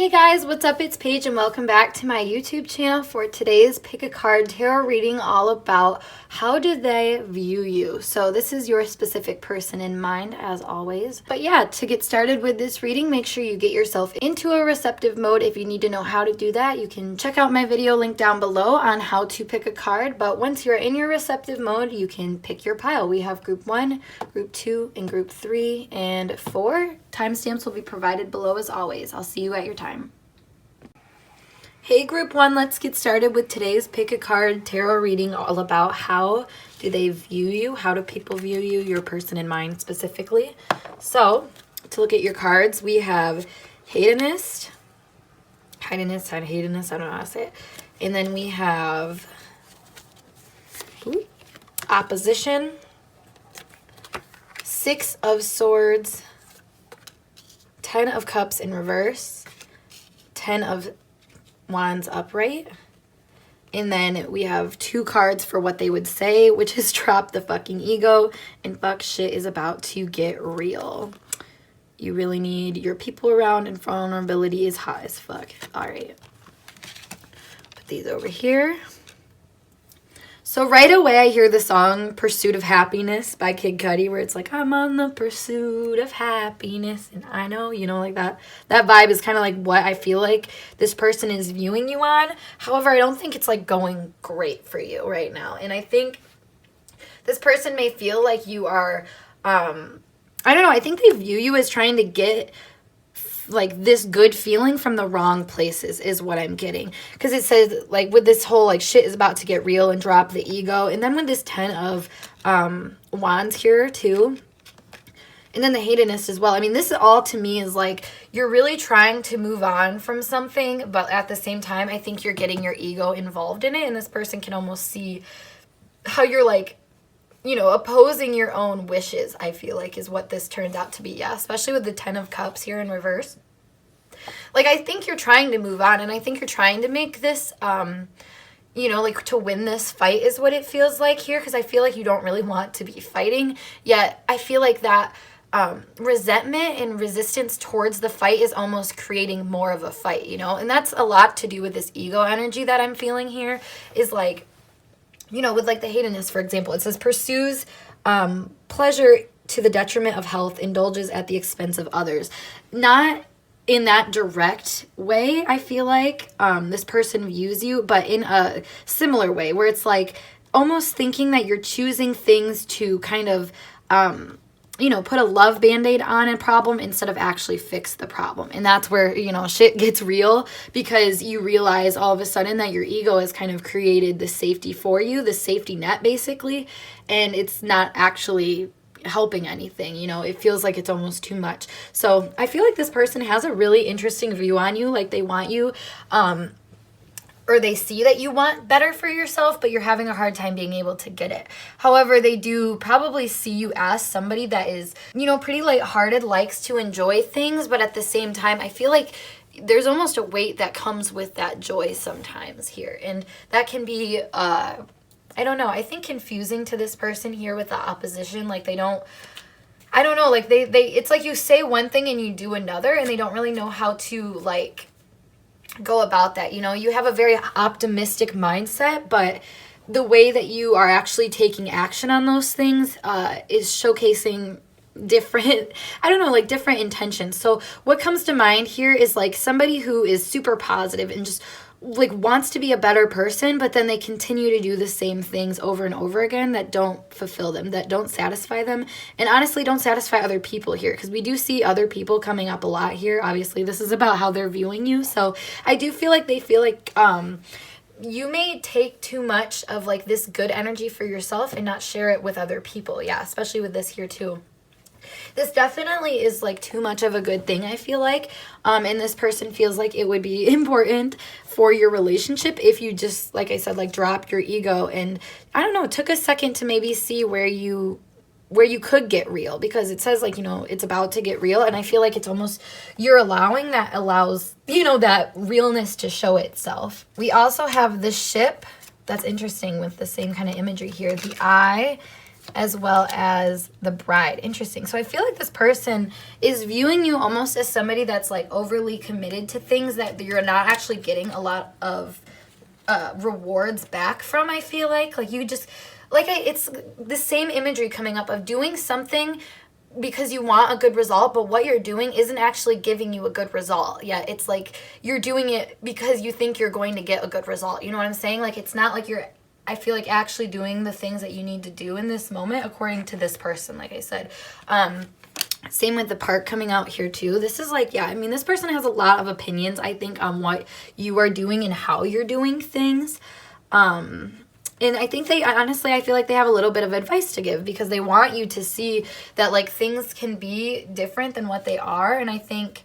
Hey guys, what's up? It's Paige and welcome back to my YouTube channel for today's Pick a Card Tarot reading all about how do they view you. So this is your specific person in mind as always. But yeah, to get started with this reading, make sure you get yourself into a receptive mode. If you need to know how to do that, you can check out my video link down below on how to pick a card. But once you're in your receptive mode, you can pick your pile. We have group 1, group 2, and group 3 and 4. Timestamps will be provided below as always. I'll see you at your time. Hey group 1, let's get started with today's Pick a Card Tarot reading all about how do they view you, how do people view you, your person in mind specifically. So, to look at your cards, we have Hedonist, I don't know how to say it. And then we have Opposition, Six of Swords, 10 of Cups in reverse, 10 of Wands upright, and then we have 2 cards for what they would say, which is drop the fucking ego and fuck shit is about to get real. You really need your people around and vulnerability is hot as fuck. Alright. Put these over here. So right away I hear the song Pursuit of Happiness by Kid Cudi, where it's like, I'm on the pursuit of happiness, and I know, you know, like that. That vibe is kind of like what I feel like this person is viewing you on. However, I don't think it's like going great for you right now. And I think this person may feel like you are, I don't know, I think they view you as trying to get like this good feeling from the wrong places is what I'm getting, because it says like with this whole like shit is about to get real and drop the ego, and then with this 10 of wands here too, and then the hedonist as well. I mean, this all to me is like you're really trying to move on from something, but at the same time I think you're getting your ego involved in it, and this person can almost see how you're like, you know, opposing your own wishes, I feel like, is what this turns out to be. Yeah, especially with the 10 of Cups here in reverse. Like, I think you're trying to move on, and I think you're trying to make this, you know, like, to win this fight is what it feels like here, because I feel like you don't really want to be fighting, yet I feel like that resentment and resistance towards the fight is almost creating more of a fight, you know, and that's a lot to do with this ego energy that I'm feeling here, is like, you know, with like the hedonist, for example, it says pursues pleasure to the detriment of health, indulges at the expense of others. Not in that direct way, I feel like this person views you, but in a similar way where it's like almost thinking that you're choosing things to kind of, you know, put a love band-aid on a problem instead of actually fix the problem. And that's where, you know, shit gets real, because you realize all of a sudden that your ego has kind of created the safety for you, the safety net basically, and it's not actually helping anything. You know, it feels like it's almost too much. So I feel like this person has a really interesting view on you, like they want you, or they see that you want better for yourself, but you're having a hard time being able to get it. However, they do probably see you as somebody that is, you know, pretty lighthearted, likes to enjoy things, but at the same time, I feel like there's almost a weight that comes with that joy sometimes here. And that can be, I don't know, I think confusing to this person here with the opposition. Like they don't, I don't know, like they it's like you say one thing and you do another, and they don't really know how to like go about that. You know, you have a very optimistic mindset, but the way that you are actually taking action on those things is showcasing different, I don't know, like different intentions. So what comes to mind here is like somebody who is super positive and just like wants to be a better person, but then they continue to do the same things over and over again that don't fulfill them, that don't satisfy them, and honestly don't satisfy other people here, because we do see other people coming up a lot here. Obviously this is about how they're viewing you, so I do feel like they feel like you may take too much of like this good energy for yourself and not share it with other people. Yeah, especially with this here too. This definitely is like too much of a good thing, I feel like, and this person feels like it would be important for your relationship if you just, like I said, like drop your ego and, I don't know, took a second to maybe see where you could get real, because it says like, you know, it's about to get real, and I feel like it's almost you're allowing that, allows, you know, that realness to show itself. We also have the ship. That's interesting with the same kind of imagery here, the eye as well as the bride. Interesting. So I feel like this person is viewing you almost as somebody that's like overly committed to things that you're not actually getting a lot of rewards back from. I feel like you just it's the same imagery coming up of doing something because you want a good result, but what you're doing isn't actually giving you a good result. Yeah, it's like you're doing it because you think you're going to get a good result. You know what I'm saying? Like, it's not like you're, I feel like, actually doing the things that you need to do in this moment, according to this person, like I said. Same with the part coming out here too. This is like, yeah, I mean, this person has a lot of opinions, I think, on what you are doing and how you're doing things. And I think they, honestly, I feel like they have a little bit of advice to give because they want you to see that, like, things can be different than what they are. And I think,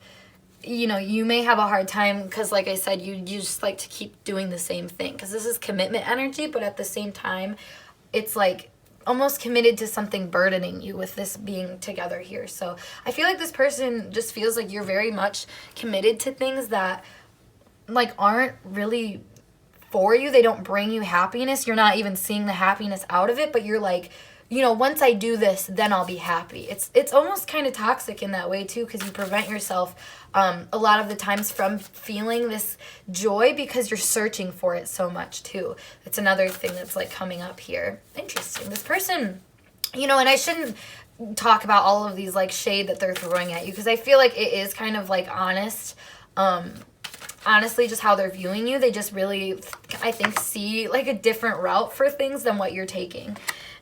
you know, you may have a hard time because, like I said, you just like to keep doing the same thing because this is commitment energy, but at the same time, it's like almost committed to something burdening you with this being together here. So I feel like this person just feels like you're very much committed to things that, like, aren't really for you. They don't bring you happiness. You're not even seeing the happiness out of it, but you're like, you know, once I do this, then I'll be happy. It's almost kind of toxic in that way too, because you prevent yourself a lot of the times from feeling this joy because you're searching for it so much too. It's another thing that's like coming up here. Interesting. This person, you know, and I shouldn't talk about all of these like shade that they're throwing at you because I feel like it is kind of like honest. Honestly, just how they're viewing you, they just really, I think, see like a different route for things than what you're taking.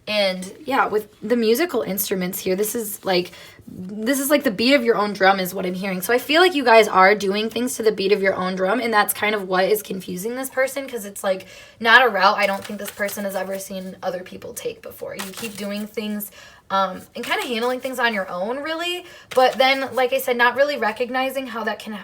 And yeah, with the musical instruments here, this is like the beat of your own drum is what I'm hearing. So I feel like you guys are doing things to the beat of your own drum, and that's kind of what is confusing this person because it's like not a route I don't think this person has ever seen other people take before. You keep doing things and kind of handling things on your own, really. But then, like I said, not really recognizing how that can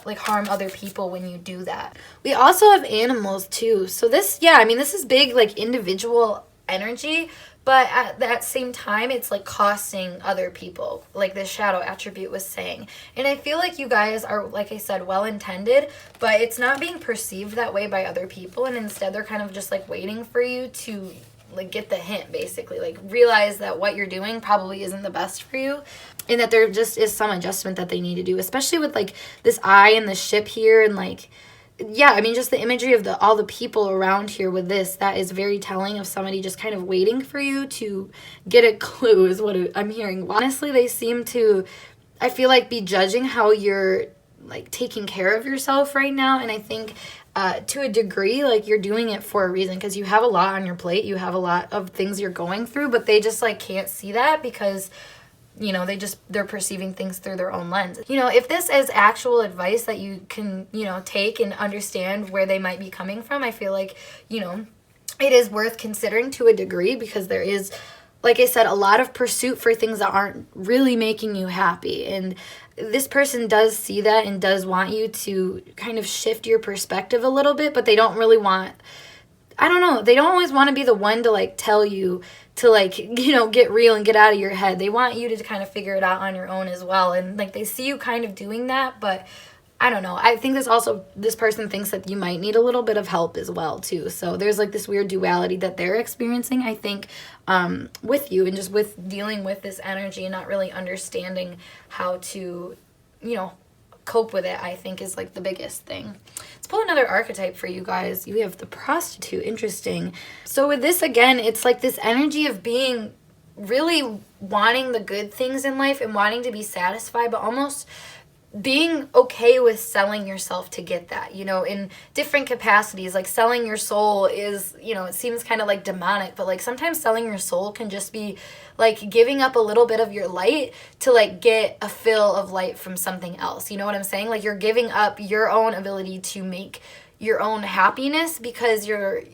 like harm other people when you do that. We also have animals too. So this, yeah, I mean, this is big like individual energy, but at that same time, it's like costing other people, like the shadow attribute was saying. And I feel like you guys are, like I said, well-intended, but it's not being perceived that way by other people. And instead, they're kind of just like waiting for you to like get the hint, basically, like realize that what you're doing probably isn't the best for you and that there just is some adjustment that they need to do, especially with like this eye and the ship here. And like, yeah, I mean, just the imagery of all the people around here with this, that is very telling of somebody just kind of waiting for you to get a clue is what I'm hearing. Honestly, they seem to, I feel like, be judging how you're like taking care of yourself right now. And I think to a degree, like you're doing it for a reason because you have a lot on your plate. You have a lot of things you're going through, but they just like can't see that because, you know, they're perceiving things through their own lens. You know, if this is actual advice that you can, you know, take and understand where they might be coming from, I feel like, you know, it is worth considering to a degree because there is, like I said, a lot of pursuit for things that aren't really making you happy. And this person does see that and does want you to kind of shift your perspective a little bit, but they don't really want, I don't know, they don't always want to be the one to like tell you to like, you know, get real and get out of your head. They want you to kind of figure it out on your own as well. And like they see you kind of doing that, but I don't know. I think this person thinks that you might need a little bit of help as well too. So there's like this weird duality that they're experiencing, I think, with you and just with dealing with this energy and not really understanding how to, you know, cope with it, I think is like the biggest thing. Let's pull another archetype for you guys. You have the prostitute. Interesting. So with this, again, it's like this energy of being really wanting the good things in life and wanting to be satisfied, but almost being okay with selling yourself to get that, you know, in different capacities. Like selling your soul is, you know, it seems kind of like demonic, but like sometimes selling your soul can just be like giving up a little bit of your light to like get a fill of light from something else. You know what I'm saying? Like you're giving up your own ability to make your own happiness because you're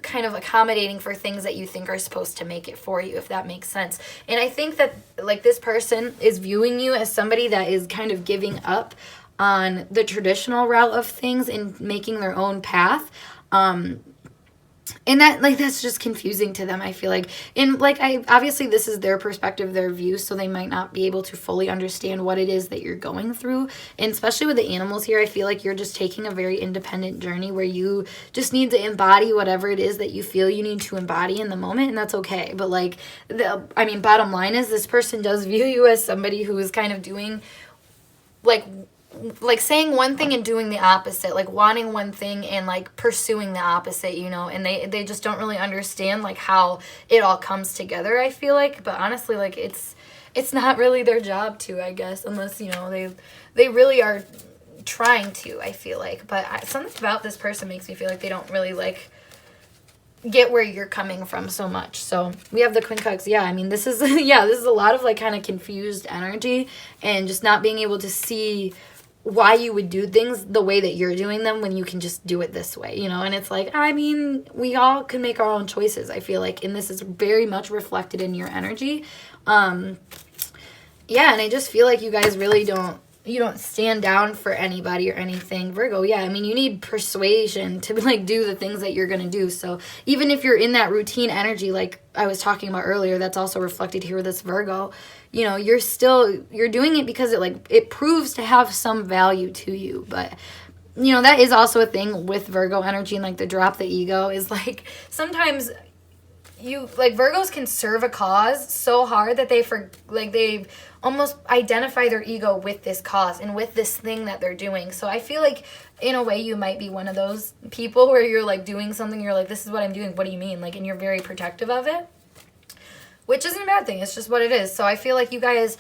kind of accommodating for things that you think are supposed to make it for you, if that makes sense. And I think that like this person is viewing you as somebody that is kind of giving up on the traditional route of things and making their own path. And that, like, that's just confusing to them, I feel like. And, like, obviously this is their perspective, their view, so they might not be able to fully understand what it is that you're going through. And especially with the animals here, I feel like you're just taking a very independent journey where you just need to embody whatever it is that you feel you need to embody in the moment, and that's okay. But, like, bottom line is this person does view you as somebody who is kind of doing, like saying one thing and doing the opposite, like wanting one thing and like pursuing the opposite, you know, and they just don't really understand like how it all comes together, I feel like. But honestly, like it's not really their job to, I guess, unless, you know, they really are trying to, I feel like. But something about this person makes me feel like they don't really like get where you're coming from so much. So we have the Queen Cups. Yeah, I mean, this is this is a lot of like kind of confused energy and just not being able to see why you would do things the way that you're doing them when you can just do it this way, you know. And it's like, I mean, we all can make our own choices, I feel like, and this is very much reflected in your energy. And I just feel like you guys really don't stand down for anybody or anything. Virgo, yeah, I mean, you need persuasion to like do the things that you're gonna do. So even if you're in that routine energy like I was talking about earlier, that's also reflected here with this Virgo, you know, you're doing it because it proves to have some value to you. But you know, that is also a thing with Virgo energy, and like the drop the ego is like sometimes you like Virgos can serve a cause so hard that they almost identify their ego with this cause and with this thing that they're doing. So I feel like in a way you might be one of those people where you're like doing something, you're like, this is what I'm doing, what do you mean? Like, and you're very protective of it, which isn't a bad thing. It's just what it is. So I feel like you guys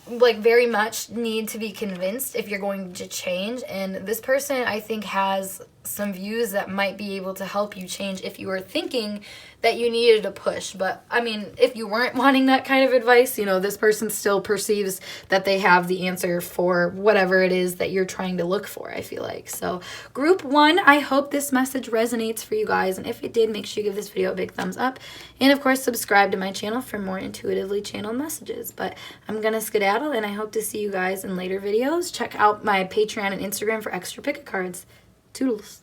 like very much need to be convinced if you're going to change. And this person, I think, has some views that might be able to help you change if you were thinking that you needed a push. But I mean, if you weren't wanting that kind of advice, you know, this person still perceives that they have the answer for whatever it is that you're trying to look for, I feel like. So group 1, I hope this message resonates for you guys, and if it did, make sure you give this video a big thumbs up, and of course subscribe to my channel for more intuitively channeled messages. But I'm gonna skedaddle, and I hope to see you guys in later videos. Check out my Patreon and Instagram for extra pick-a-cards. Toodles.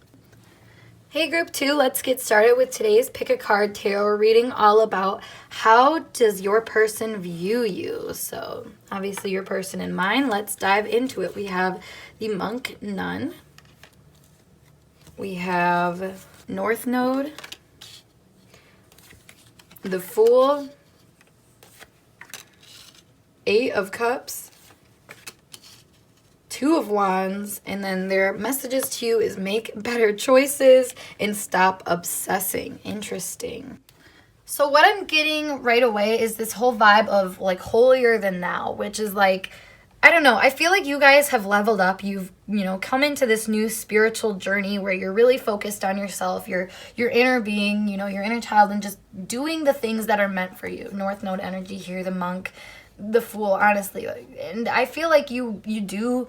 Hey group 2, let's get started with today's pick-a-card tarot reading, all about how does your person view you. So obviously your person in mind. Let's dive into it. We have the Monk Nun. We have North Node, the Fool, 8 of Cups, 2 of Wands, and then their messages to you is make better choices and stop obsessing. Interesting. So what I'm getting right away is this whole vibe of like holier than thou, which is like, I don't know, I feel like you guys have leveled up. You've, you know, come into this new spiritual journey where you're really focused on yourself, your inner being, you know, your inner child, and just doing the things that are meant for you. North Node energy here, the Monk, the Fool, honestly. And I feel like you do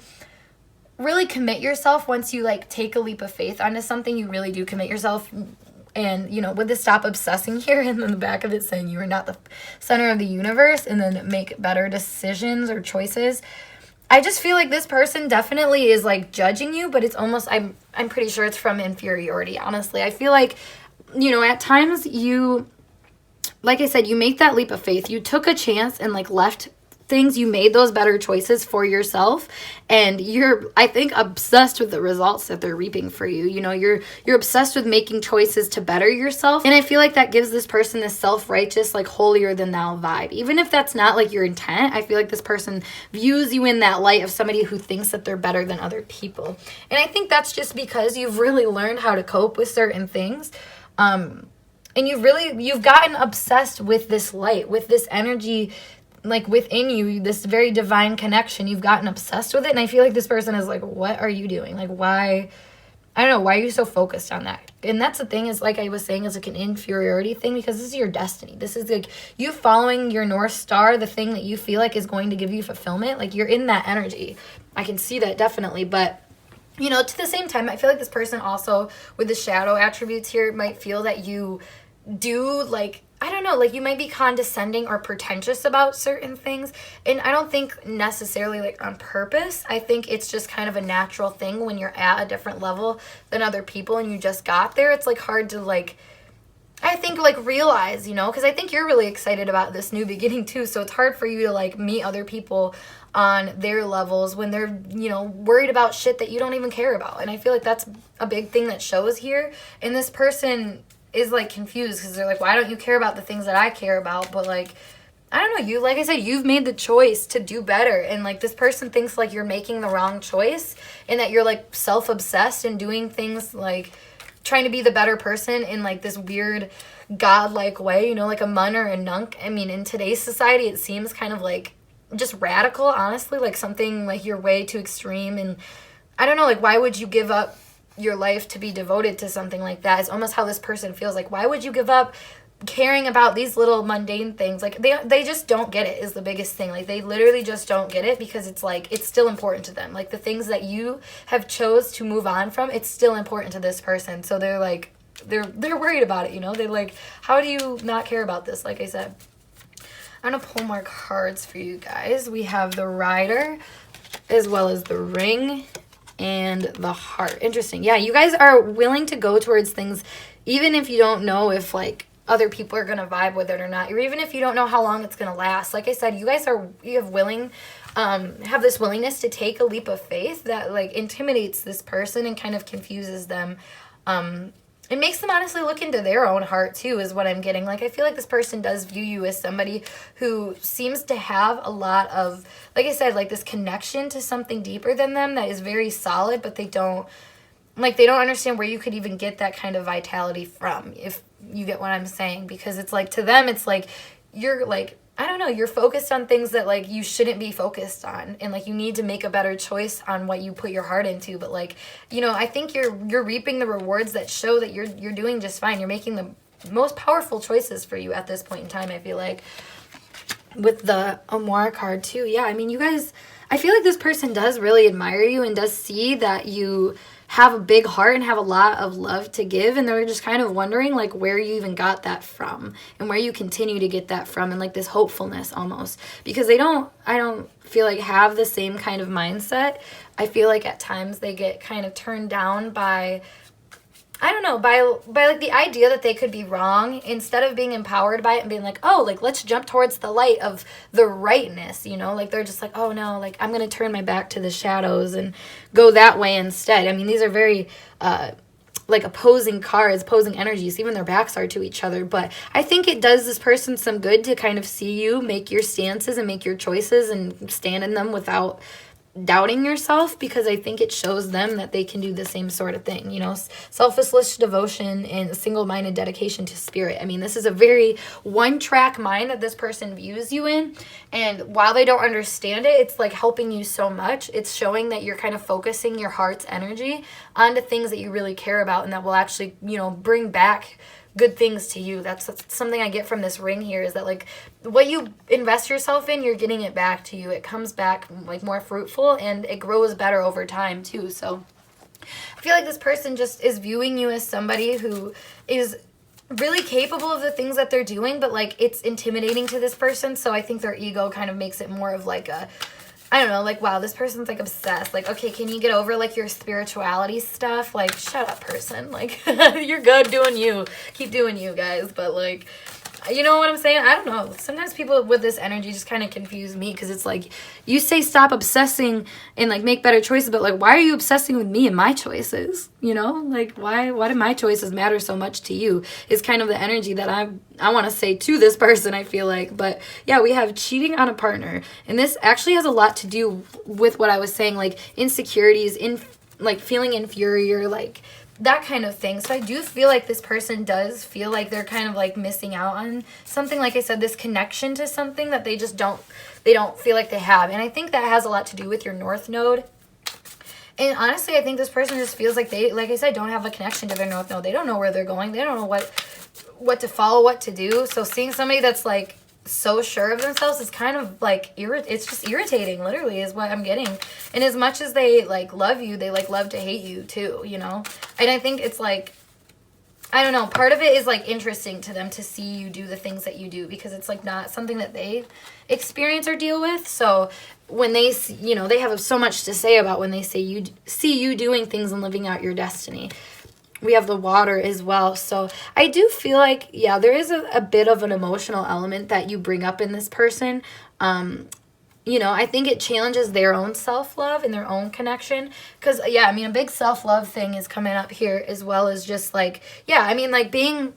really commit yourself once you like take a leap of faith onto something. You really do commit yourself. And, you know, with the stop obsessing here, and then the back of it saying you are not the center of the universe, and then make better decisions or choices. I just feel like this person definitely is like judging you, but it's almost, I'm pretty sure it's from inferiority, honestly. I feel like, you know, at times you, like I said, you make that leap of faith. You took a chance and like left things, you made those better choices for yourself, and you're, I think, obsessed with the results that they're reaping for you. You know, you're obsessed with making choices to better yourself, and I feel like that gives this person this self-righteous, like holier than thou vibe. Even if that's not like your intent, I feel like this person views you in that light of somebody who thinks that they're better than other people. And I think that's just because you've really learned how to cope with certain things. And you've gotten obsessed with this light, with this energy, like within you, this very divine connection. You've gotten obsessed with it, and I feel like this person is like, what are you doing? Like, why? I don't know, why are you so focused on that? And that's the thing, is like I was saying, is like an inferiority thing, because this is your destiny. This is like you following your North Star, the thing that you feel like is going to give you fulfillment. Like, you're in that energy. I can see that definitely. But, you know, to the same time, I feel like this person also, with the shadow attributes here, might feel that you do, like, I don't know, like you might be condescending or pretentious about certain things. And I don't think necessarily like on purpose. I think it's just kind of a natural thing when you're at a different level than other people and you just got there. It's like hard to like I think, like, realize, you know, because I think you're really excited about this new beginning too, so it's hard for you to, like, meet other people on their levels when they're, you know, worried about shit that you don't even care about. And I feel like that's a big thing that shows here. And this person is, like, confused because they're like, why don't you care about the things that I care about? But, like, I don't know, you, like I said, you've made the choice to do better, and, like, this person thinks, like, you're making the wrong choice and that you're, like, self-obsessed and doing things, like, trying to be the better person in, like, this weird godlike way, you know, like a mun or a nunk. I mean, in today's society, it seems kind of, like, just radical, honestly, like something, like, you're way too extreme, and I don't know, like, why would you give up your life to be devoted to something like that? It's almost how this person feels, like, why would you give up caring about these little mundane things? Like, they just don't get it is the biggest thing. Like, they literally just don't get it, because it's like, it's still important to them. Like, the things that you have chose to move on from, it's still important to this person. So they're like, they're worried about it, you know? They're like, how do you not care about this? Like I said, I'm gonna pull more cards for you guys. We have the Rider, as well as the Ring, and the Heart. Interesting. Yeah, you guys are willing to go towards things even if you don't know if, like, other people are going to vibe with it or not, or even if you don't know how long it's going to last. Like I said, you guys have this willingness to take a leap of faith that, like, intimidates this person and kind of confuses them. It makes them honestly look into their own heart too, is what I'm getting. Like, I feel like this person does view you as somebody who seems to have a lot of, like I said, like, this connection to something deeper than them that is very solid, but they don't understand where you could even get that kind of vitality from, if you get what I'm saying. Because it's like, to them, it's like, you're, like, I don't know, you're focused on things that, like, you shouldn't be focused on. And, like, you need to make a better choice on what you put your heart into. But, like, you know, I think you're reaping the rewards that show that you're doing just fine. You're making the most powerful choices for you at this point in time, I feel like. With the Amour card, too. Yeah, I mean, you guys, I feel like this person does really admire you and does see that you have a big heart and have a lot of love to give, and they're just kind of wondering, like, where you even got that from and where you continue to get that from, and, like, this hopefulness almost, because I don't feel like have the same kind of mindset. I feel like at times they get kind of turned down by, I don't know, by like the idea that they could be wrong, instead of being empowered by it and being like, oh, like, let's jump towards the light of the rightness, you know? Like, they're just like, oh no, like, I'm gonna turn my back to the shadows and go that way instead. I mean, these are very like, opposing cards, opposing energies, even their backs are to each other. But I think it does this person some good to kind of see you make your stances and make your choices and stand in them without doubting yourself, because I think it shows them that they can do the same sort of thing, you know, selfless devotion and single-minded dedication to spirit. I mean, this is a very one-track mind that this person views you in, and while they don't understand it, it's, like, helping you so much. It's showing that you're kind of focusing your heart's energy onto things that you really care about and that will actually, you know, bring back good things to you. That's something I get from this ring here, is that, like, what you invest yourself in, you're getting it back to you. It comes back, like, more fruitful, and it grows better over time too. So I feel like this person just is viewing you as somebody who is really capable of the things that they're doing, but, like, it's intimidating to this person. So I think their ego kind of makes it more of, like, a, I don't know, like, wow, this person's, like, obsessed. Like, okay, can you get over, like, your spirituality stuff? Like, shut up, person. Like, you're good doing you. Keep doing you, guys. But, like, you know what I'm saying? I don't know. Sometimes people with this energy just kind of confuse me, because it's like, you say stop obsessing and, like, make better choices, but, like, why are you obsessing with me and my choices? You know? Like, why do my choices matter so much to you? Is kind of the energy that I want to say to this person, I feel like. But, yeah, we have cheating on a partner. And this actually has a lot to do with what I was saying, like, insecurities, like, feeling inferior, like, that kind of thing. So I do feel like this person does feel like they're kind of, like, missing out on something. Like I said, this connection to something that they just don't feel like they have. And I think that has a lot to do with your North Node. And honestly, I think this person just feels like they, like I said, don't have a connection to their North Node. They don't know where they're going. They don't know what to follow, what to do. So seeing somebody that's, like, so sure of themselves is kind of, like, it's just irritating, literally, is what I'm getting. And as much as they, like, love you, they, like, love to hate you too, you know? And I think it's, like, I don't know, part of it is, like, interesting to them to see you do the things that you do, because it's, like, not something that they experience or deal with. So when they, you know, they have so much to say about when they see you doing things and living out your destiny. we have the water as well. So I do feel like, yeah, there is a bit of an emotional element that you bring up in this person. You know, I think it challenges their own self-love and their own connection. Because, yeah, I mean, a big self-love thing is coming up here, as well as just, like, yeah, I mean, like, being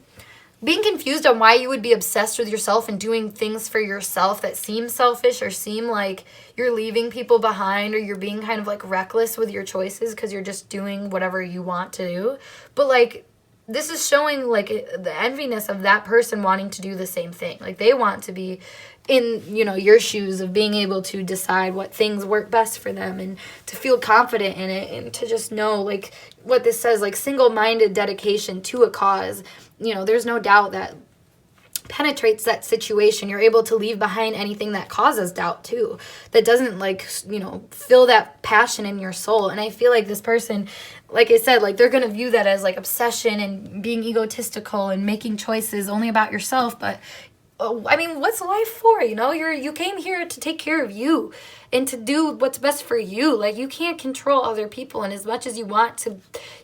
confused on why you would be obsessed with yourself and doing things for yourself that seem selfish or seem like you're leaving people behind, or you're being kind of, like, reckless with your choices because you're just doing whatever you want to do. But, like, this is showing, like, the enviness of that person wanting to do the same thing. Like, they want to be in, you know, your shoes of being able to decide what things work best for them, and to feel confident in it, and to just know, like, what this says, like, single-minded dedication to a cause. You know, there's no doubt that penetrates that situation. You're able to leave behind anything that causes doubt too, that doesn't, like, you know, fill that passion in your soul. And I feel like this person, like I said, like, they're gonna view that as, like, obsession and being egotistical and making choices only about yourself. But I mean, what's life for? You know, you came here to take care of you and to do what's best for you. Like, you can't control other people. And as much as you want to,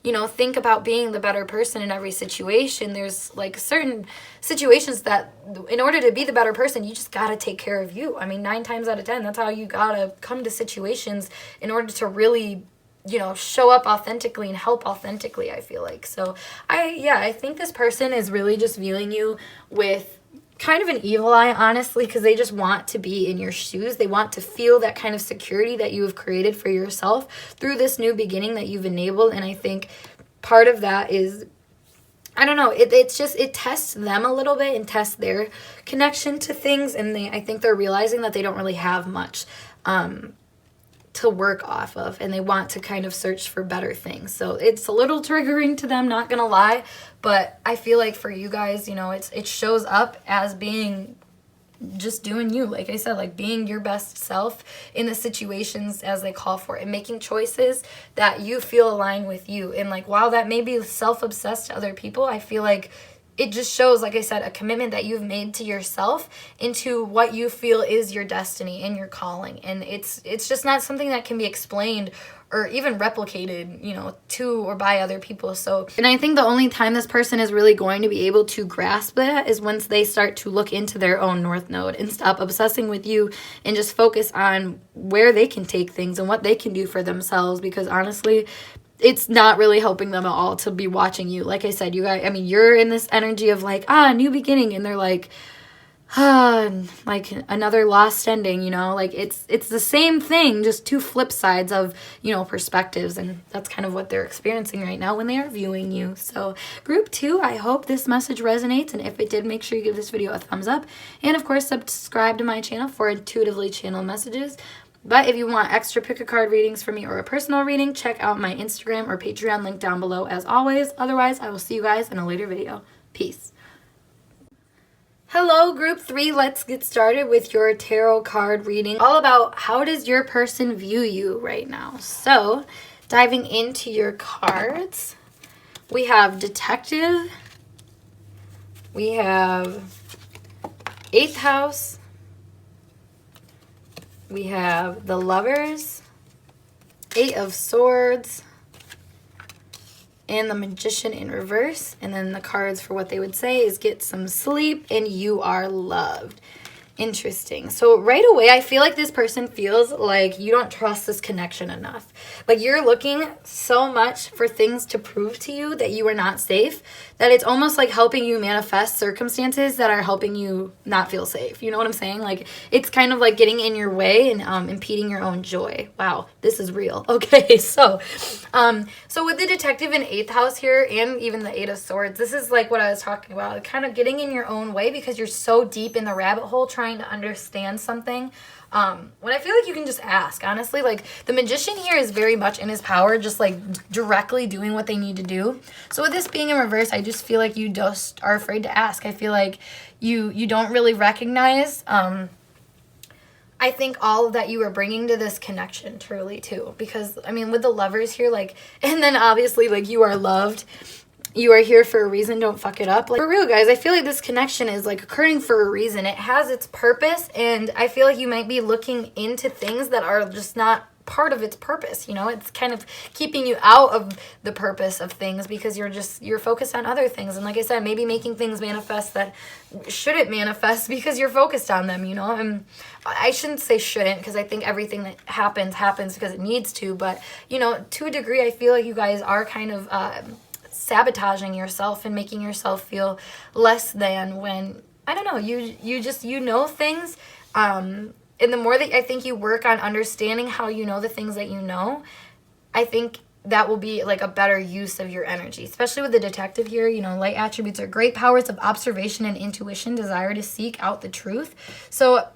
you know, think about being the better person in every situation, there's, like, certain situations that in order to be the better person, you just gotta take care of you. I mean, 9 times out of 10, that's how you gotta come to situations in order to really, you know, show up authentically and help authentically, I feel like. So I think this person is really just viewing you with kind of an evil eye, honestly, because they just want to be in your shoes. They want to feel that kind of security that you have created for yourself through this new beginning that you've enabled. And I think part of that is, I don't know, it's just, it tests them a little bit and tests their connection to things. And I think they're realizing that they don't really have much to work off of, and they want to kind of search for better things. So it's a little triggering to them, not gonna lie, but I feel like for you guys, you know, it shows up as being just doing you, like I said, like being your best self in the situations as they call for it, and making choices that you feel align with you. And, like, while that may be self-obsessed to other people, I feel like it just shows, like I said, a commitment that you've made to yourself into what you feel is your destiny and your calling. And it's just not something that can be explained or even replicated, you know, to or by other people. So, and I think the only time this person is really going to be able to grasp that is once they start to look into their own North Node and stop obsessing with you and just focus on where they can take things and what they can do for themselves. Because honestly, it's not really helping them at all to be watching you. Like I said, you guys, I mean, you're in this energy of, like, new beginning, and they're like, like another lost ending, you know, like it's the same thing, just 2 flip sides of, you know, perspectives. And that's kind of what they're experiencing right now when they are viewing you. So group 2, I hope this message resonates, and if it did, make sure you give this video a thumbs up, and of course subscribe to my channel for intuitively channeled messages. But if you want extra pick-a-card readings from me or a personal reading, check out my Instagram or Patreon link down below as always. Otherwise, I will see you guys in a later video. Peace. Hello, group 3. Let's get started with your tarot card reading, all about how does your person view you right now. So, diving into your cards, we have Detective, we have 8th House, we have the Lovers, 8 of Swords, and the Magician in reverse. And then the cards for what they would say is get some sleep and you are loved. Interesting. So right away, I feel like this person feels like you don't trust this connection enough. Like you're looking so much for things to prove to you that you are not safe, that it's almost like helping you manifest circumstances that are helping you not feel safe. You know what I'm saying? Like it's kind of like getting in your way and impeding your own joy. Wow, this is real. Okay, so with the Detective in 8th house here and even the 8 of Swords, this is like what I was talking about, kind of getting in your own way because you're so deep in the rabbit hole trying to understand something, when I feel like you can just ask, honestly. Like the Magician here is very much in his power, just like directly doing what they need to do. So with this being in reverse, I just feel like you just are afraid to ask. I feel like you don't really recognize, I think, all that you are bringing to this connection truly too, because I mean with the Lovers here, like, and then obviously like you are loved. You are here for a reason. Don't fuck it up. Like, for real, guys, I feel like this connection is, like, occurring for a reason. It has its purpose, and I feel like you might be looking into things that are just not part of its purpose, you know? It's kind of keeping you out of the purpose of things because you're focused on other things. And like I said, maybe making things manifest that shouldn't manifest because you're focused on them, you know? And I shouldn't say shouldn't, because I think everything that happens because it needs to. But, you know, to a degree, I feel like you guys are kind of sabotaging yourself and making yourself feel less than when, I don't know, you know things. And the more that I think you work on understanding how you know the things that you know, I think that will be like a better use of your energy, especially with the detective here. You know, light attributes are great powers of observation and intuition, desire to seek out the truth. So,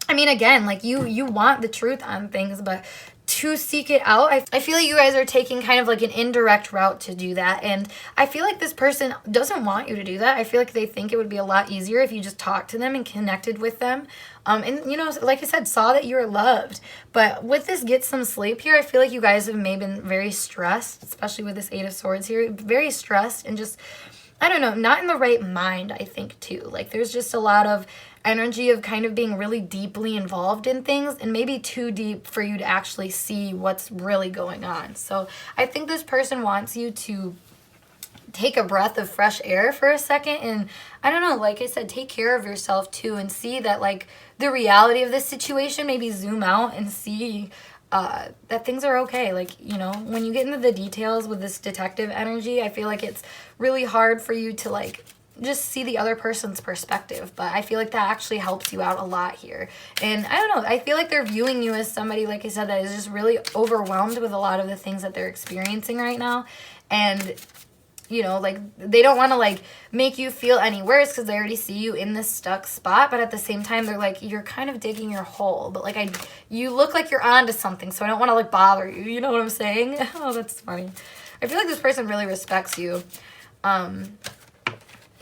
I mean, again, like you want the truth on things, but to seek it out, I feel like you guys are taking kind of like an indirect route to do that. And I feel like this person doesn't want you to do that. I feel like they think it would be a lot easier if you just talked to them and connected with them. And, you know, like I said, saw that you were loved. But with this get some sleep here, I feel like you guys have maybe been very stressed, especially with this 8 of Swords here. Very stressed and just, I don't know, not in the right mind, I think, too. Like, there's just a lot of energy of kind of being really deeply involved in things, and maybe too deep for you to actually see what's really going on. So I think this person wants you to take a breath of fresh air for a second, and I don't know, like I said, take care of yourself too, and see that, like, the reality of this situation, maybe zoom out and see that things are okay. Like, you know, when you get into the details with this detective energy, I feel like it's really hard for you to, like, just see the other person's perspective, but I feel like that actually helps you out a lot here. And I don't know, I feel like they're viewing you as somebody, like I said, that is just really overwhelmed with a lot of the things that they're experiencing right now. And, you know, like, they don't want to, like, make you feel any worse because they already see you in this stuck spot, but at the same time, they're like, you're kind of digging your hole, but, like, you look like you're onto something, so I don't want to, like, bother you, you know what I'm saying? Oh, that's funny. I feel like this person really respects you.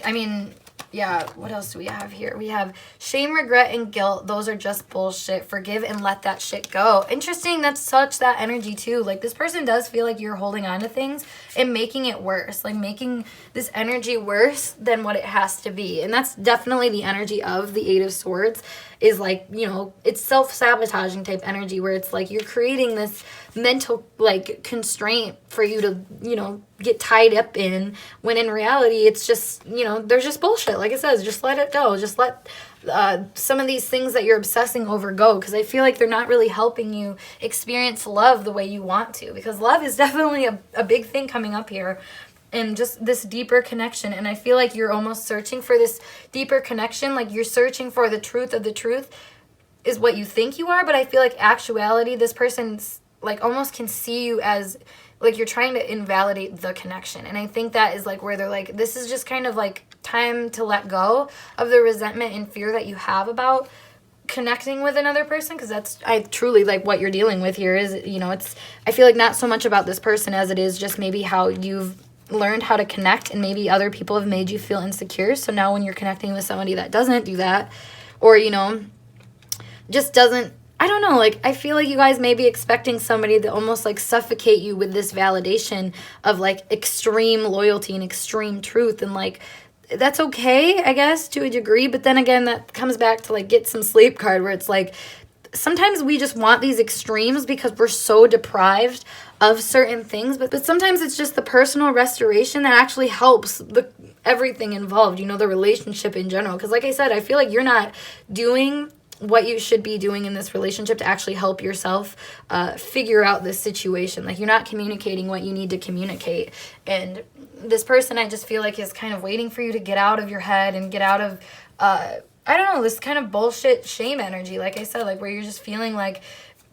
I mean, yeah, what else do we have here? We have shame, regret, and guilt. Those are just bullshit. Forgive and let that shit go. Interesting, that's such that energy too. Like, this person does feel like you're holding on to things and making it worse. Like, making this energy worse than what it has to be. And that's definitely the energy of the 8 of Swords. Is like, you know, it's self-sabotaging type energy where it's like you're creating this mental, like, constraint for you to, you know, get tied up in, when in reality it's just, you know, there's just bullshit. Like it says, just let it go. Just let some of these things that you're obsessing over go, because I feel like they're not really helping you experience love the way you want to, because love is definitely a big thing coming up here. And just this deeper connection. And I feel like you're almost searching for this deeper connection. Like, you're searching for the truth of the truth is what you think you are. But I feel like actuality, this person's, like, almost can see you as, like, you're trying to invalidate the connection. And I think that is, like, where they're like, this is just kind of, like, time to let go of the resentment and fear that you have about connecting with another person, because that's truly, like, what you're dealing with here is, you know, it's, I feel like not so much about this person as it is just maybe how you've learned how to connect, and maybe other people have made you feel insecure. So now when you're connecting with somebody that doesn't do that, or, you know, just doesn't, I don't know, like, I feel like you guys may be expecting somebody to almost, like, suffocate you with this validation of, like, extreme loyalty and extreme truth. And, like, that's okay, I guess, to a degree. But then again, that comes back to, like, get some sleep card, where it's like, sometimes we just want these extremes because we're so deprived of certain things, but sometimes it's just the personal restoration that actually helps everything involved, you know, the relationship in general. Because like I said, I feel like you're not doing what you should be doing in this relationship to actually help yourself figure out this situation. Like, you're not communicating what you need to communicate. And this person, I just feel like, is kind of waiting for you to get out of your head and get out of I don't know, this kind of bullshit shame energy, like I said, like, where you're just feeling like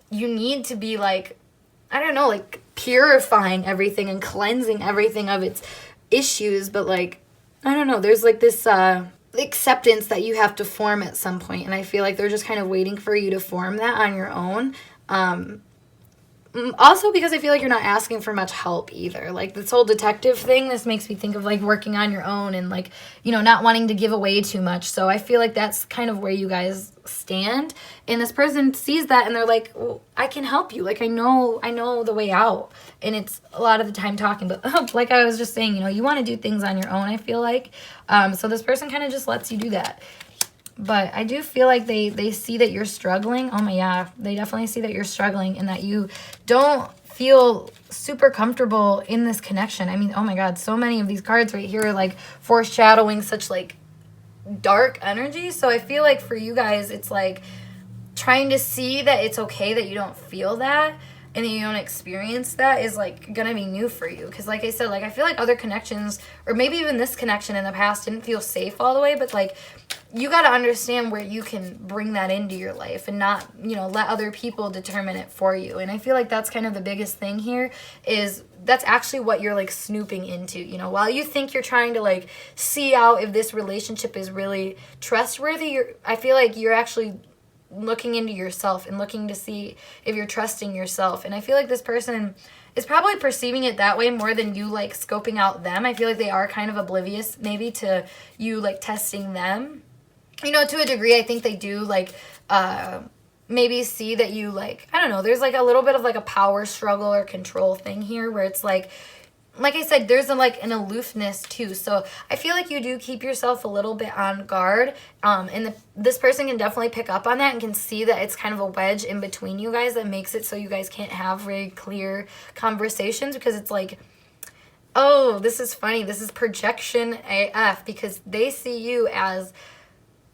you need to be, like, I don't know, like, purifying everything and cleansing everything of its issues. But, like, I don't know, there's, like, this acceptance that you have to form at some point. And I feel like they're just kind of waiting for you to form that on your own. Also because I feel like you're not asking for much help either. Like, this whole detective thing, this makes me think of, like, working on your own and, like, you know, not wanting to give away too much. So I feel like that's kind of where you guys stand. And this person sees that and they're like, well, I can help you. Like, I know the way out. And it's a lot of the time talking. But like I was just saying, you know, you want to do things on your own, I feel like. So this person kind of just lets you do that. But I do feel like they see that you're struggling. Oh my, yeah, they definitely see that you're struggling and that you don't feel super comfortable in this connection. I mean, oh my God, so many of these cards right here are like foreshadowing such like dark energy. So I feel like for you guys, it's like trying to see that it's okay that you don't feel that and that you don't experience that is like gonna be new for you. Because like I said, like I feel like other connections, or maybe even this connection in the past, didn't feel safe all the way, but like you got to understand where you can bring that into your life and not, you know, let other people determine it for you. And I feel like that's kind of the biggest thing here, is that's actually what you're like snooping into. You know, while you think you're trying to like see out if this relationship is really trustworthy, I feel like you're actually looking into yourself and looking to see if you're trusting yourself. And I feel like this person is probably perceiving it that way more than you like scoping out them. I feel like they are kind of oblivious maybe to you like testing them. You know, to a degree, I think they do like maybe see that you like, I don't know, there's like a little bit of like a power struggle or control thing here where it's like I said, there's like an aloofness too. So I feel like you do keep yourself a little bit on guard. And this person can definitely pick up on that and can see that it's kind of a wedge in between you guys that makes it so you guys can't have very clear conversations, because it's like, oh, this is funny. This is projection AF, because they see you as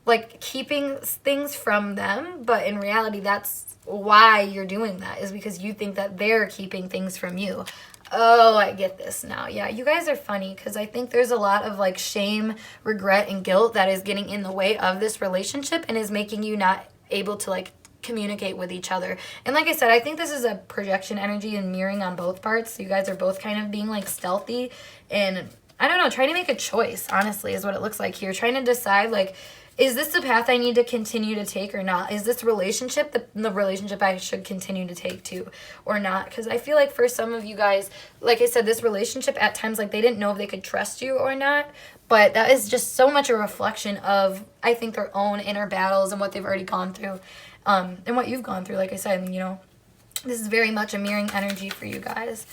like keeping things from them. But in reality, that's why you're doing that, is because you think that they're keeping things from you. Oh, I get this now. Yeah, you guys are funny, because I think there's a lot of like shame, regret, and guilt that is getting in the way of this relationship and is making you not able to like communicate with each other. And like I said, I think this is a projection energy and mirroring on both parts. So you guys are both kind of being like stealthy and, I don't know, trying to make a choice, honestly, is what it looks like here. Trying to decide like, is this the path I need to continue to take or not? Is this relationship the relationship I should continue to take to or not? Because I feel like for some of you guys, like I said, this relationship at times, like they didn't know if they could trust you or not. But that is just so much a reflection of, I think, their own inner battles and what they've already gone through, and what you've gone through. Like I said, you know, this is very much a mirroring energy for you guys.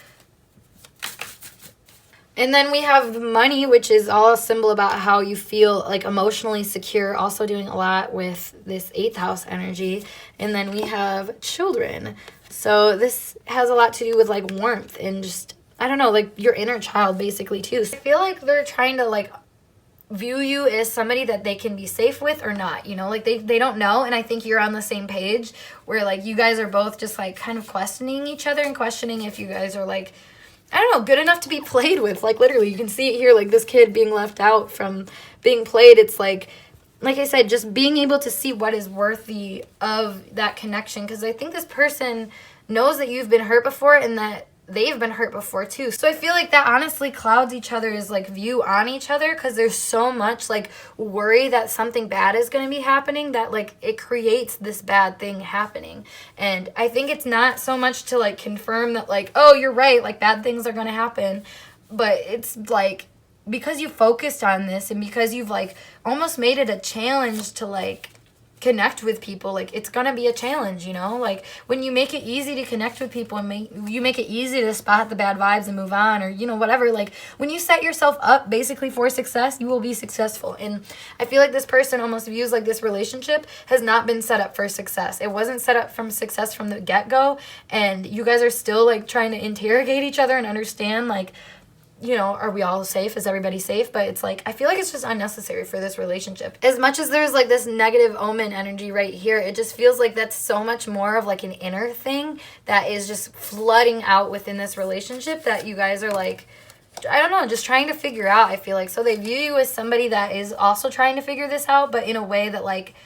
And then we have money, which is all a symbol about how you feel like emotionally secure, also doing a lot with this 8th house energy. And then we have children. So this has a lot to do with like warmth and just, I don't know, like your inner child basically too. So I feel like they're trying to like view you as somebody that they can be safe with or not, you know, like they don't know. And I think you're on the same page where like you guys are both just like kind of questioning each other and questioning if you guys are like, I don't know, good enough to be played with. Like literally you can see it here, like this kid being left out from being played. It's like I said, just being able to see what is worthy of that connection. Because I think this person knows that you've been hurt before and that they've been hurt before too. So I feel like that honestly clouds each other's like view on each other, because there's so much like worry that something bad is going to be happening that like it creates this bad thing happening. And I think it's not so much to like confirm that like, oh, you're right, like bad things are going to happen, but it's like because you focused on this and because you've like almost made it a challenge to like connect with people, like it's gonna be a challenge, you know, like when you make it easy to connect with people and you make it easy to spot the bad vibes and move on, or you know, whatever, like when you set yourself up basically for success, you will be successful. And I feel like this person almost views like this relationship has not been set up for success. It wasn't set up from success from the get-go, and you guys are still like trying to interrogate each other and understand like, you know, are we all safe? Is everybody safe? But it's like, I feel like it's just unnecessary for this relationship. As much as there's like this negative omen energy right here, it just feels like that's so much more of like an inner thing that is just flooding out within this relationship that you guys are like, I don't know, just trying to figure out, I feel like. So they view you as somebody that is also trying to figure this out, but in a way that like,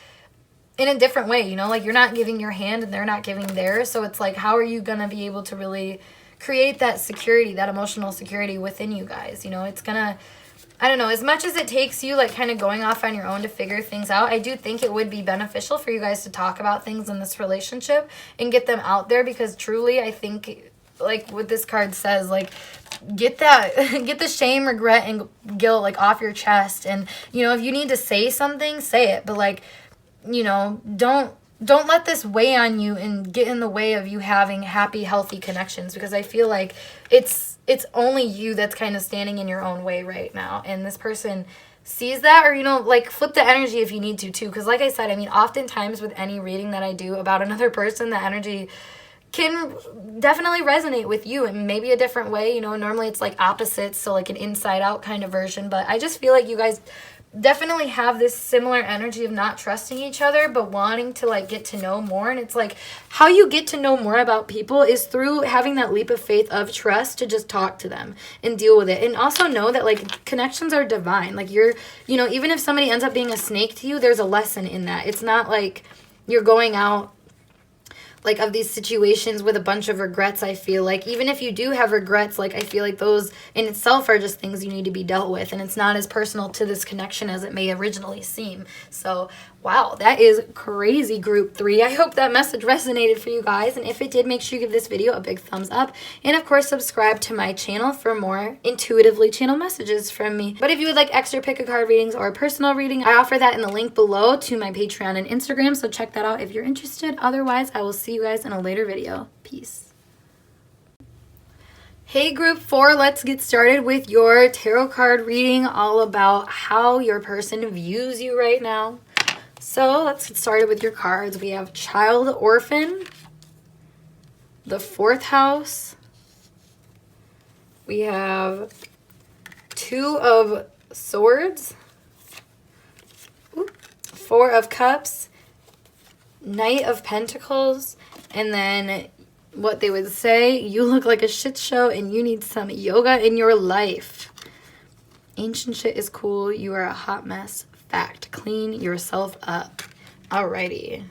in a different way, you know, like you're not giving your hand and they're not giving theirs. So it's like, how are you going to be able to really create that security, that emotional security within you guys? You know, it's gonna, I don't know, as much as it takes you like kind of going off on your own to figure things out, I do think it would be beneficial for you guys to talk about things in this relationship and get them out there, because truly I think like what this card says, like get the shame, regret, and guilt like off your chest. And you know, if you need to say something, say it, but like, you know, don't let this weigh on you and get in the way of you having happy, healthy connections, because I feel like it's only you that's kind of standing in your own way right now. And this person sees that, or, you know, like flip the energy if you need to too, because like I said, I mean, oftentimes with any reading that I do about another person, the energy can definitely resonate with you in maybe a different way. You know, normally it's like opposites, so like an inside out kind of version, but I just feel like you guys definitely have this similar energy of not trusting each other but wanting to like get to know more. And it's like how you get to know more about people is through having that leap of faith of trust to just talk to them and deal with it, and also know that like connections are divine. Like you're, you know, even if somebody ends up being a snake to you, there's a lesson in that. It's not like you're going out like of these situations with a bunch of regrets. I feel like even if you do have regrets, like I feel like those in itself are just things you need to be dealt with, and it's not as personal to this connection as it may originally seem. So wow, that is crazy, group 3. I hope that message resonated for you guys, and if it did, make sure you give this video a big thumbs up, and of course subscribe to my channel for more intuitively channeled messages from me. But if you would like extra pick a card readings or a personal reading, I offer that in the link below to my Patreon and Instagram, so check that out if you're interested. Otherwise, I will see you guys in a later video. Peace. Hey group 4, let's get started with your tarot card reading all about how your person views you right now. So let's get started with your cards. We have Child Orphan, the 4th house. We have 2 of Swords, 4 of Cups, Knight of Pentacles, and then what they would say, you look like a shit show and you need some yoga in your life. Ancient shit is cool. You are a hot mess. Fact. Clean yourself up. Alrighty.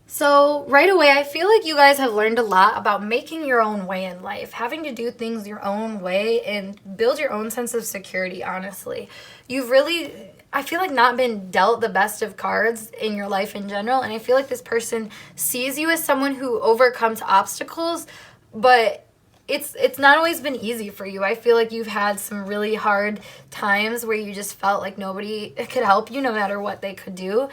So right away, I feel like you guys have learned a lot about making your own way in life, having to do things your own way and build your own sense of security, honestly. You've really, I feel like, not been dealt the best of cards in your life in general, and I feel like this person sees you as someone who overcomes obstacles, but it's not always been easy for you. I feel like you've had some really hard times where you just felt like nobody could help you no matter what they could do.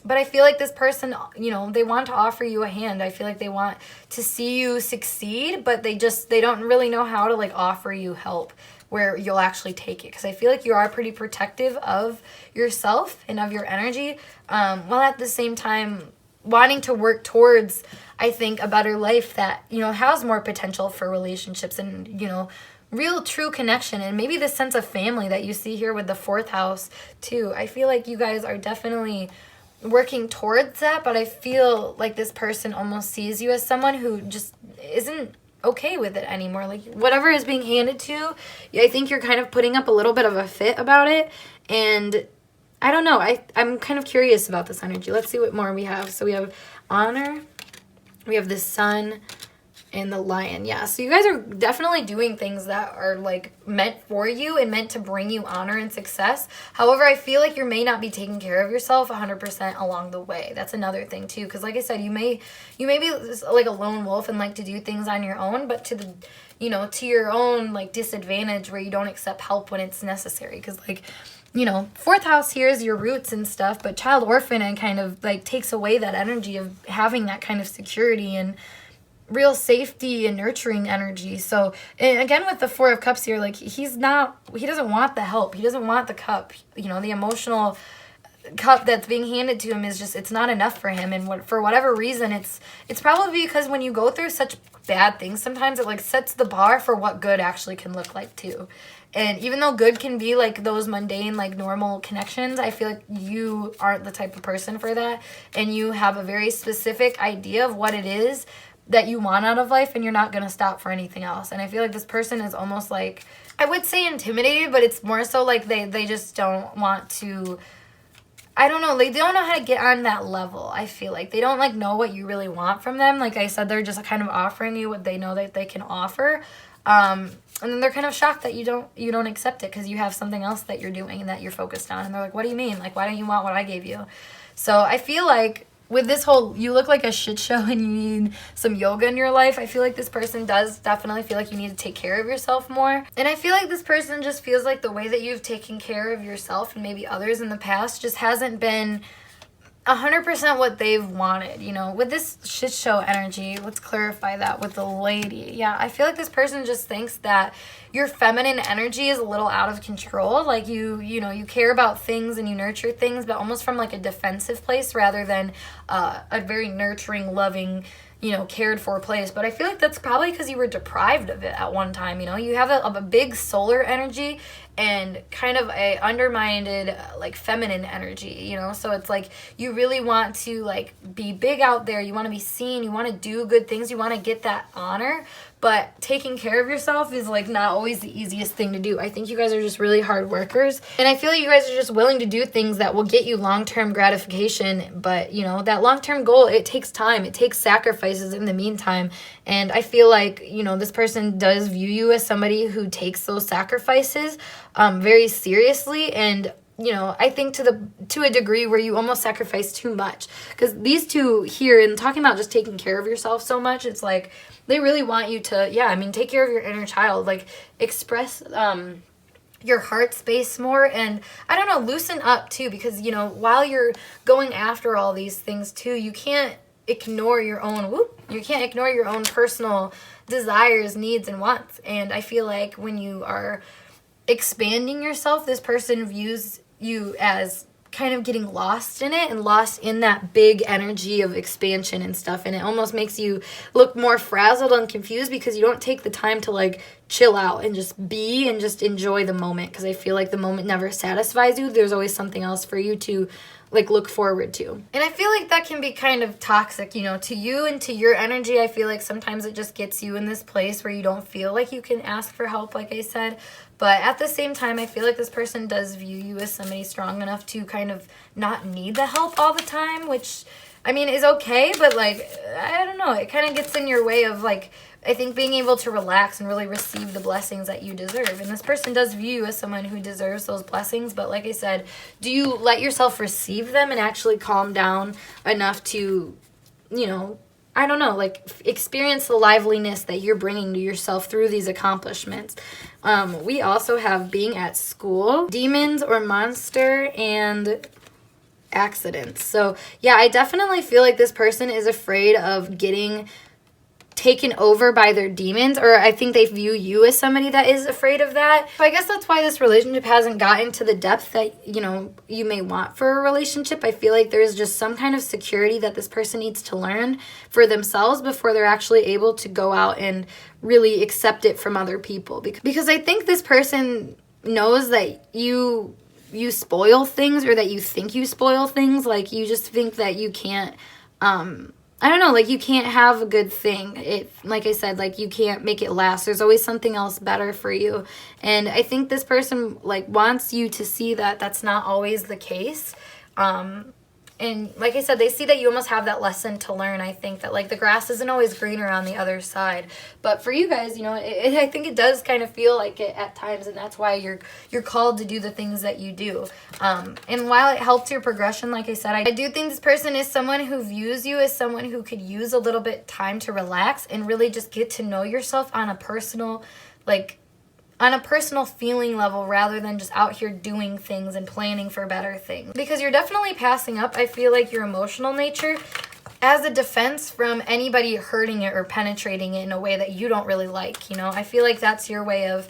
But I feel like this person, you know, they want to offer you a hand. I feel like they want to see you succeed, but they don't really know how to like offer you help where you'll actually take it. Because I feel like you are pretty protective of yourself and of your energy, while at the same time wanting to work towards, I think, a better life that, you know, has more potential for relationships and, you know, real true connection, and maybe the sense of family that you see here with the 4th house too. I feel like you guys are definitely working towards that, but I feel like this person almost sees you as someone who just isn't okay with it anymore. Like whatever is being handed to you, I think you're kind of putting up a little bit of a fit about it, and I don't know. I'm kind of curious about this energy. Let's see what more we have. So we have Honor, we have the Sun, and the Lion. Yeah, so you guys are definitely doing things that are like meant for you and meant to bring you honor and success. However, I feel like you may not be taking care of yourself 100% along the way. That's another thing too, because like I said, you may be like a lone wolf and like to do things on your own, but to the, you know, to your own like disadvantage where you don't accept help when it's necessary. Because like, you know, 4th house here is your roots and stuff, but Child Orphan and kind of like takes away that energy of having that kind of security and real safety and nurturing energy. So, and again, with the 4 of Cups here, like he doesn't want the help. He doesn't want the cup. You know, the emotional cup that's being handed to him is just, it's not enough for him. And for whatever reason, it's probably because when you go through such bad things, sometimes it like sets the bar for what good actually can look like too. And even though good can be like those mundane, like normal connections, I feel like you aren't the type of person for that. And you have a very specific idea of what it is that you want out of life, and you're not going to stop for anything else. And I feel like this person is almost like, I would say intimidated, but it's more so like they just don't want to, I don't know, they don't know how to get on that level. I feel like they don't like know what you really want from them. Like I said, they're just kind of offering you what they know that they can offer. And then they're kind of shocked that you don't accept it because you have something else that you're doing and that you're focused on. And they're like, what do you mean? Like, why don't you want what I gave you? So I feel like with this whole, you look like a shit show and you need some yoga in your life, I feel like this person does definitely feel like you need to take care of yourself more. And I feel like this person just feels like the way that you've taken care of yourself and maybe others in the past just hasn't been 100% what they've wanted, you know. With this shit show energy, let's clarify that with the lady. Yeah, I feel like this person just thinks that your feminine energy is a little out of control. Like you know, you care about things and you nurture things, but almost from like a defensive place rather than a very nurturing, loving, you know, cared for place. But I feel like that's probably because you were deprived of it at one time, you know. You have a big solar energy and kind of a undermined like feminine energy, you know. So it's like you really want to like be big out there, you want to be seen, you want to do good things, you want to get that honor, but taking care of yourself is like not always the easiest thing to do. I think you guys are just really hard workers, and I feel like you guys are just willing to do things that will get you long-term gratification, but you know, that long-term goal, it takes time, it takes sacrifices in the meantime. And I feel like, you know, this person does view you as somebody who takes those sacrifices very seriously, and you know, I think to a degree where you almost sacrifice too much. Because these two here, and talking about just taking care of yourself so much, it's like they really want you to, yeah, I mean, take care of your inner child, like express your heart space more, and I don't know, loosen up too, because you know, while you're going after all these things too, you can't ignore your own personal desires, needs, and wants. And I feel like when you are expanding yourself, this person views you as kind of getting lost in it and lost in that big energy of expansion and stuff, and it almost makes you look more frazzled and confused because you don't take the time to like chill out and just be and just enjoy the moment, because I feel like the moment never satisfies you. There's always something else for you to like look forward to. And I feel like that can be kind of toxic, you know, to you and to your energy. I feel like sometimes it just gets you in this place where you don't feel like you can ask for help, like I said. But at the same time, I feel like this person does view you as somebody strong enough to kind of not need the help all the time, which, I mean, is okay, but like, I don't know, it kind of gets in your way of like, I think being able to relax and really receive the blessings that you deserve. And this person does view you as someone who deserves those blessings, but like I said, do you let yourself receive them and actually calm down enough to, you know, I don't know, like experience the liveliness that you're bringing to yourself through these accomplishments. We also have being at school, demons or monster, and accidents. So yeah, I definitely feel like this person is afraid of getting taken over by their demons, or I think they view you as somebody that is afraid of that. So I guess that's why this relationship hasn't gotten to the depth that, you know, you may want for a relationship. I feel like there's just some kind of security that this person needs to learn for themselves before they're actually able to go out and really accept it from other people. Because I think this person knows that you spoil things, or that you think you spoil things. Like you just think that you can't I don't know, like you can't have a good thing. It, like I said, like you can't make it last. There's always something else better for you. And I think this person like wants you to see that that's not always the case. And like I said, they see that you almost have that lesson to learn. I think that like the grass isn't always greener on the other side. But for you guys, you know, I think it does kind of feel like it at times, and that's why you're called to do the things that you do. And while it helped your progression, like I said, I do think this person is someone who views you as someone who could use a little bit time to relax and really just get to know yourself on a personal, feeling level, rather than just out here doing things and planning for better things. Because you're definitely passing up, I feel like, your emotional nature as a defense from anybody hurting it or penetrating it in a way that you don't really like, you know? I feel like that's your way of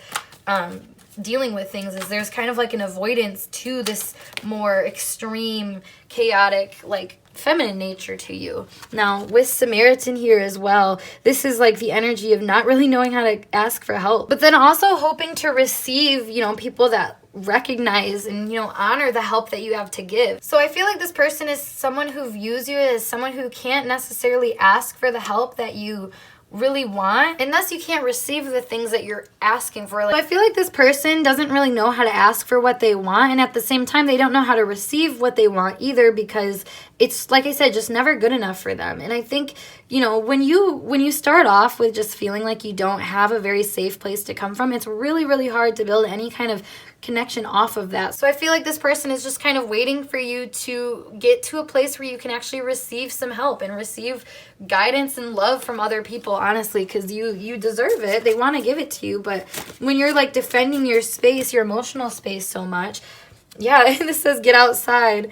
dealing with things, is there's kind of like an avoidance to this more extreme, chaotic, like feminine nature to you. Now with Samaritan here as well, this is like the energy of not really knowing how to ask for help, but then also hoping to receive, you know, people that recognize and, you know, honor the help that you have to give. So I feel like this person is someone who views you as someone who can't necessarily ask for the help that you really want, and thus you can't receive the things that you're asking for. Like, I feel like this person doesn't really know how to ask for what they want, and at the same time they don't know how to receive what they want either, because it's, like I said, just never good enough for them. And I think, you know, when you start off with just feeling like you don't have a very safe place to come from, it's really, really hard to build any kind of connection off of that. So I feel like this person is just kind of waiting for you to get to a place where you can actually receive some help and receive guidance and love from other people, honestly, because you deserve it. They want to give it to you, but when you're like defending your space, your emotional space so much, yeah, this says get outside.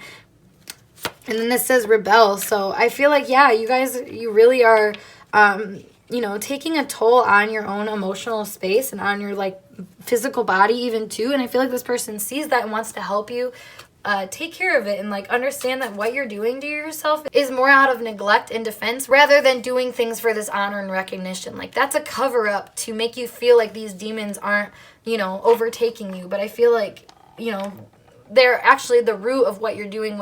And then this says rebel. So I feel like, yeah, you guys, you really are, you know, taking a toll on your own emotional space and on your like physical body even too. And I feel like this person sees that and wants to help you take care of it and like understand that what you're doing to yourself is more out of neglect and defense rather than doing things for this honor and recognition. Like that's a cover up to make you feel like these demons aren't, you know, overtaking you. But I feel like, you know, they're actually the root of what you're doing.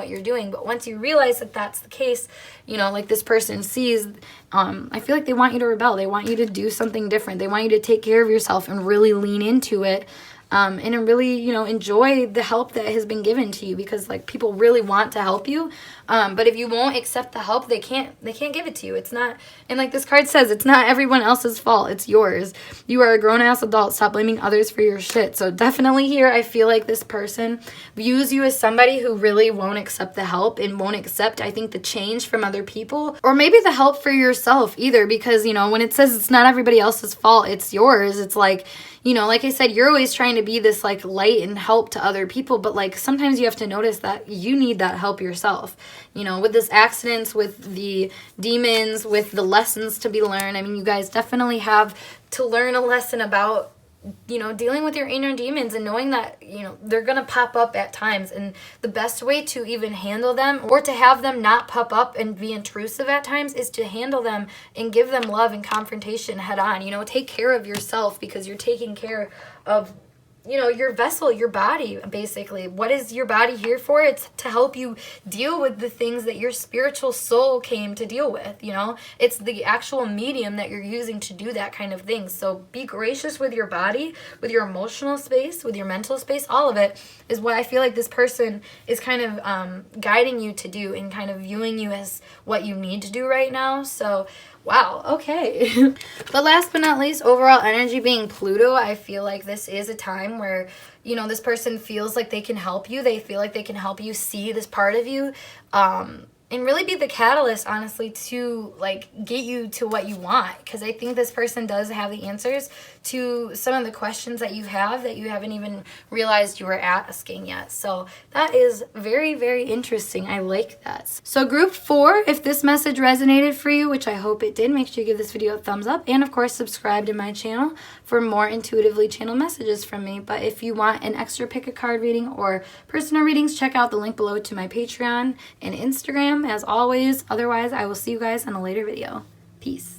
But once you realize that that's the case, you know, like this person sees, I feel like they want you to rebel. They want you to do something different. They want you to take care of yourself and really lean into it. And really, you know, enjoy the help that has been given to you, because like people really want to help you. But if you won't accept the help, they can't give it to you. It's not, and like this card says, it's not everyone else's fault. It's yours. You are a grown-ass adult. Stop blaming others for your shit. So definitely here, I feel like this person views you as somebody who really won't accept the help and won't accept, I think, the change from other people, or maybe the help for yourself either, because, you know, when it says it's not everybody else's fault, it's yours. It's like, you know, like I said, you're always trying to be this like light and help to other people, but like sometimes you have to notice that you need that help yourself. You know, with this accidents, with the demons, with the lessons to be learned. I mean, you guys definitely have to learn a lesson about, you know, dealing with your inner demons and knowing that, you know, they're going to pop up at times. And the best way to even handle them, or to have them not pop up and be intrusive at times, is to handle them and give them love and confrontation head on. You know, take care of yourself, because you're taking care of, you know, your vessel, your body, basically. What is your body here for? It's to help you deal with the things that your spiritual soul came to deal with, you know? It's the actual medium that you're using to do that kind of thing. So be gracious with your body, with your emotional space, with your mental space. All of it is what I feel like this person is kind of guiding you to do, and kind of viewing you as what you need to do right now. So wow, okay. But last but not least, overall energy being Pluto, I feel like this is a time where, you know, this person feels like they can help you. They feel like they can help you see this part of you, and really be the catalyst, honestly, to like get you to what you want. Because I think this person does have the answers to some of the questions that you have that you haven't even realized you were asking yet. So that is very, very interesting. I like that. So group 4, if this message resonated for you, which I hope it did, make sure you give this video a thumbs up, and of course subscribe to my channel for more intuitively channeled messages from me. But if you want an extra pick a card reading or personal readings, check out the link below to my Patreon and Instagram, as always. Otherwise, I will see you guys in a later video. Peace.